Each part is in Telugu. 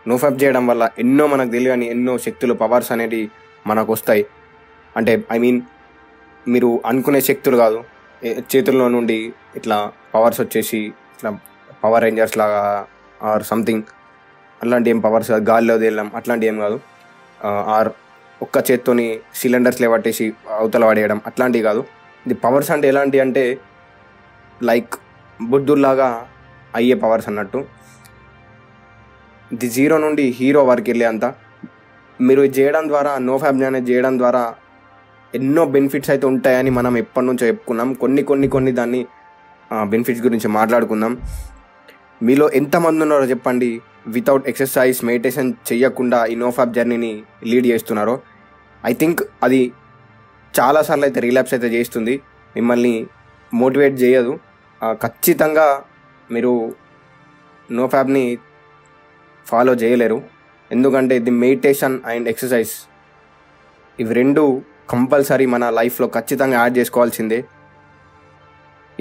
నోఫాప్ చేయడం వల్ల ఎన్నో మనకు తెలియని ఎన్నో శక్తులు, పవర్స్ అనేవి మనకు వస్తాయి. అంటే ఐ మీన్ మీరు అనుకునే శక్తులు కాదు, చేతుల్లో నుండి ఇట్లా పవర్స్ వచ్చేసి ఇట్లా పవర్ రేంజర్స్ లాగా ఆర్ సంథింగ్ అట్లాంటి ఏం పవర్స్ కాదు, గాలిలో తేలడం అట్లాంటి ఏం కాదు. ఆర్ ఒక్క చేత్తోని సిలిండర్స్ లేవట్టేసి అవతల పడేయడం అట్లాంటివి కాదు. ఇది పవర్స్ అంటే ఎలాంటి అంటే లైక్ బుద్ధుల్లాగా అయ్యే పవర్స్ అన్నట్టు. ఇది జీరో నుండి హీరో వరకు వెళ్ళే అంత మీరు చేయడం ద్వారా, నోఫాప్ అనేది చేయడం ద్వారా ఎన్నో బెనిఫిట్స్ అయితే ఉంటాయని మనం ఎప్పటి నుంచో చెప్పుకున్నాం. కొన్ని దాన్ని బెనిఫిట్స్ గురించి మాట్లాడుకుందాం. మీలో ఎంతమంది ఉన్నారో చెప్పండి వితౌట్ ఎక్సర్సైజ్, మెడిటేషన్ చేయకుండా ఈ నోఫాప్ జర్నీని లీడ్ చేస్తున్నారో. ఐ థింక్ అది చాలాసార్లు అయితే రిలాప్స్ అయితే చేస్తుంది, మిమ్మల్ని మోటివేట్ చేయదు. ఖచ్చితంగా మీరు నోఫాప్ని ఫాలో చేయలేరు. ఎందుకంటే ఇది మెడిటేషన్ అండ్ ఎక్సర్సైజ్ ఇవి రెండు కంపల్సరీ మన లైఫ్లో ఖచ్చితంగా యాడ్ చేసుకోవాల్సిందే.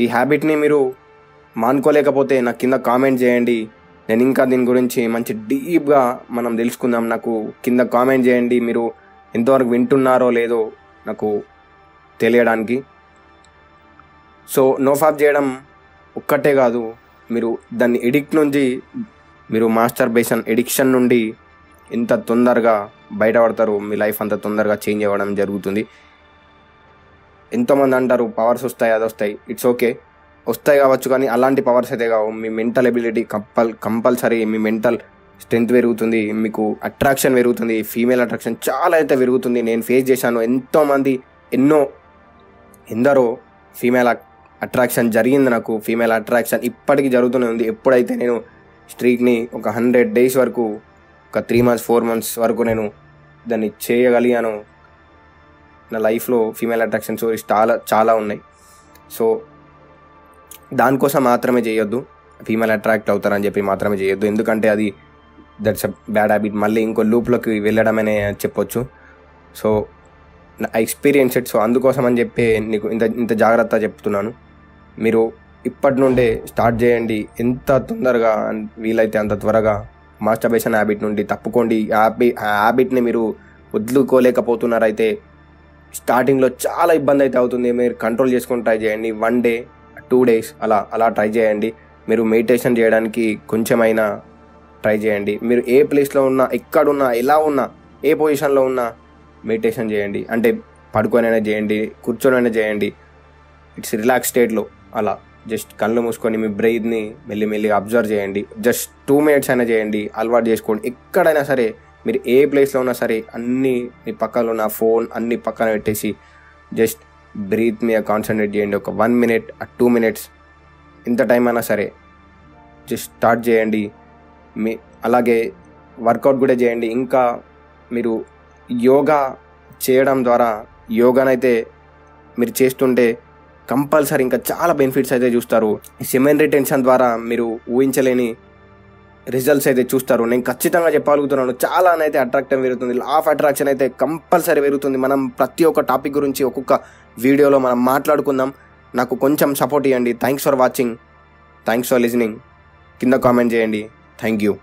ఈ హ్యాబిట్ని మీరు మానుకోలేకపోతే నాకు కింద కామెంట్ చేయండి, నేను ఇంకా దీని గురించి మంచి డీప్గా మనం తెలుసుకుందాం. నాకు కింద కామెంట్ చేయండి మీరు ఎంతవరకు వింటున్నారో లేదో నాకు తెలియడానికి. సో నోఫాప్ చేయడం ఒక్కటే కాదు, మీరు దాన్ని ఎడిక్ట్ నుంచి, మీరు మాస్టర్బేషన్ ఎడిక్షన్ నుండి ఎంత తొందరగా బయటపడతారు, మీ లైఫ్ అంత తొందరగా చేంజ్ అవ్వడం జరుగుతుంది. ఎంతోమంది అంటారు పవర్స్ వస్తాయి, అది వస్తాయి. ఇట్స్ ఓకే, వస్తాయి కావచ్చు, కానీ అలాంటి పవర్స్ అయితే కావు. మీ మెంటల్ ఎబిలిటీ కంపల్సరీ, మీ మెంటల్ స్ట్రెంగ్త్ పెరుగుతుంది, మీకు అట్రాక్షన్ పెరుగుతుంది, ఫీమేల్ అట్రాక్షన్ చాలా అయితే పెరుగుతుంది. నేను ఫేస్ చేశాను ఎంతోమంది, ఎందరో ఫీమేల్ అట్రాక్షన్ జరిగింది నాకు. ఫీమేల్ అట్రాక్షన్ ఇప్పటికీ జరుగుతూనే ఉంది. ఎప్పుడైతే నేను స్ట్రీక్ని ఒక 100 days వరకు, ఒక 3 months 4 months వరకు నేను దాన్ని చేయగలిగాను. నా లైఫ్లో ఫీమేల్ అట్రాక్షన్ స్టోరీస్ చాలా ఉన్నాయి. సో దానికోసం మాత్రమే చేయొద్దు, ఫీమేల్ అట్రాక్ట్ అవుతారని చెప్పి మాత్రమే చేయొద్దు. ఎందుకంటే అది దట్స్ అ బ్యాడ్ హ్యాబిట్, మళ్ళీ ఇంకో లూప్లోకి వెళ్ళడమనే చెప్పొచ్చు. So I experience it. So అందుకోసం అని చెప్పి నీకు ఇంత జాగ్రత్త చెప్తున్నాను. మీరు ఇప్పటి నుండే స్టార్ట్ చేయండి, ఎంత తొందరగా వీలైతే అంత త్వరగా మాస్టర్బేషన్ హ్యాబిట్ నుండి తప్పుకోండి. హ్యాబిట్ని మీరు వదులుకోలేకపోతున్నారైతే స్టార్టింగ్లో చాలా ఇబ్బంది అయితే అవుతుంది. మీరు కంట్రోల్ చేసుకొని ట్రై చేయండి. 1 day 2 days అలా ట్రై చేయండి. మీరు మెడిటేషన్ చేయడానికి కొంచెమైనా ట్రై చేయండి. మీరు ఏ ప్లేస్లో ఉన్నా, ఎక్కడున్నా, ఎలా ఉన్నా, ఏ పొజిషన్లో ఉన్నా మెడిటేషన్ చేయండి. అంటే పడుకొనైనా చేయండి, కూర్చొనైనా చేయండి. ఇట్స్ రిలాక్స్ స్టేట్లో అలా జస్ట్ కళ్ళు మూసుకొని మీ బ్రెయిన్ని మెల్లిమెల్లిగా అబ్జర్వ్ చేయండి. జస్ట్ 2 minutes అయినా చేయండి, అలవాటు చేసుకోండి. ఎక్కడైనా సరే, మీరు ఏ ప్లేస్లో ఉన్నా సరే, అన్నీ మీ పక్కన ఉన్న ఫోన్ అన్నీ పక్కన పెట్టేసి జస్ట్ బ్రీత్ మీద కాన్సన్ట్రేట్ చేయండి. ఒక 1 minute 2 minutes ఎంత టైం అయినా సరే జస్ట్ స్టార్ట్ చేయండి. అలాగే వర్కౌట్ కూడా చేయండి. ఇంకా మీరు యోగా చేయడం ద్వారా, యోగానైతే మీరు చేస్తుంటే కంపల్సరీ ఇంకా చాలా బెనిఫిట్స్ అయితే చూస్తారు. సెమెన్ రిటెన్షన్ ద్వారా మీరు ఊహించలేని రిజల్ట్స్ అయితే చూస్తారు. నేను ఖచ్చితంగా చెప్పగలుగుతున్నాను. చాలానైతే అట్రాక్షన్ పెరుగుతుంది, లా ఆఫ్ అట్రాక్షన్ అయితే కంపల్సరీ పెరుగుతుంది. మనం ప్రతి ఒక్క టాపిక్ గురించి ఒక్కొక్క వీడియోలో మనం మాట్లాడుకుందాం. నాకు కొంచెం సపోర్ట్ ఇవ్వండి. Thanks for watching, thanks for listening. కింద కామెంట్ చేయండి. Thank you.